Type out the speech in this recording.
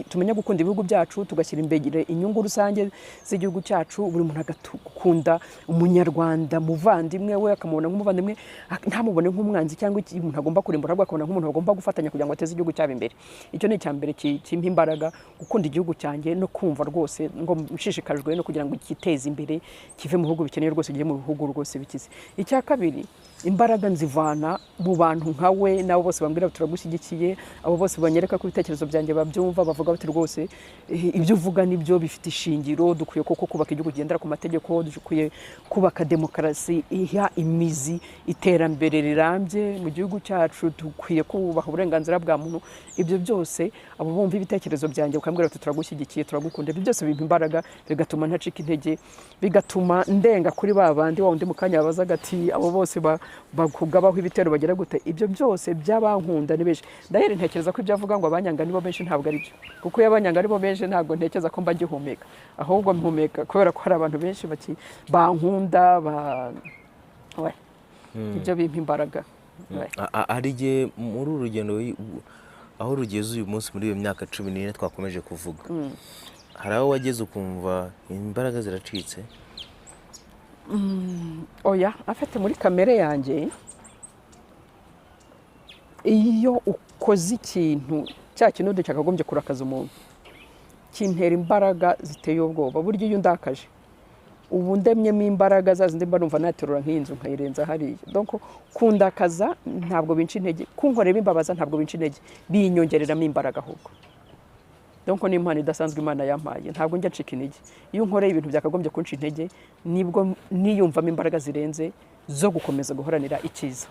tumenya gukunda ibihugu byacu tugashyira imbere inyungu rusange z'igihugu cyacu buri muntu agakunda umunyarwanda muvandimwe we akamubona nk'umuvandimwe ntamubone nk'umwanzi cyangwa umuntu agomba kurimbura ahubwo akabona nk'umuntu agomba gufatanya kugira ngo ateze igihugu cyabo imbere icyo ni icyambere kimpa imbaraga gukunda igihugu cyanjye no kumva rwose ngo nshishikajwe no kugira ngo kiteze imbere kive mu bihugu bikeneye rwose giye mu bihugu rwose bikize icya kabiri imbaraga nzivana mu bantu nkawe nabo bose bambwira turagushyigikiye abo bose banyereka ko ibitekerezo byanjye babyumva bavuga bati rwose ibyo uvuga nibyo bifite ishingiro dukwiye koko kubaka igihugu kigendera ku mategeko dukwiye kubaka demokarasi iha imizi iterambere rirambye mu gihugu cyacu dukwiye kubaha uburenganzira bwa muntu ibyo byose abo bumva ibitekerezo byanjye ukambwira ati turagushyigikiye turagukunda ibyo byose bimpa imbaraga bigatuma ntacika intege bigatuma ndenga kuri babandi wa undi mu kanya babazaga ati abo bose bakugabaho ibitero bagera gute ibyo byose by'abankunda ni benshi ndahere ntekereza ko ibyo avuga ngo abanyanga nibo benshi ntabwo ari byo kuko iyo abanyanga aribo benshi ntabwo ntekereza ko mba ngihumeka ahubwo mpumeka kubera ko hari abantu benshi bankunda ibyo bimpa imbaraga hari igihe muri uru rugendo aho rugeze uyu munsi muri iyo myaka 14 twakomeje kuvuga hari aho wageze ukumva imbaraga ziracitse oya afite muri kamere yanjye iyo ukoze ikintu cya kintu cyakagombye kurakaza umuntu kintera imbaraga ziteye ubwoba buryo iyo ndakaje ubu ndemyemo imbaraga zazindi mba numva naterura nk'inzu nkayirenza hariya donc kundakaza ntabwo binca intege kunkorera imbabaza ntabwo binca intege binyongereramo imbaraga ahubwo donc ni impano idasanzwe Imana yampaye ntabwo njya ncika intege iyo nkoreye ibintu byakagombye kunca intege nibwo niyumvamo imbaraga zirenze zo gukomeza guhoranira icyiza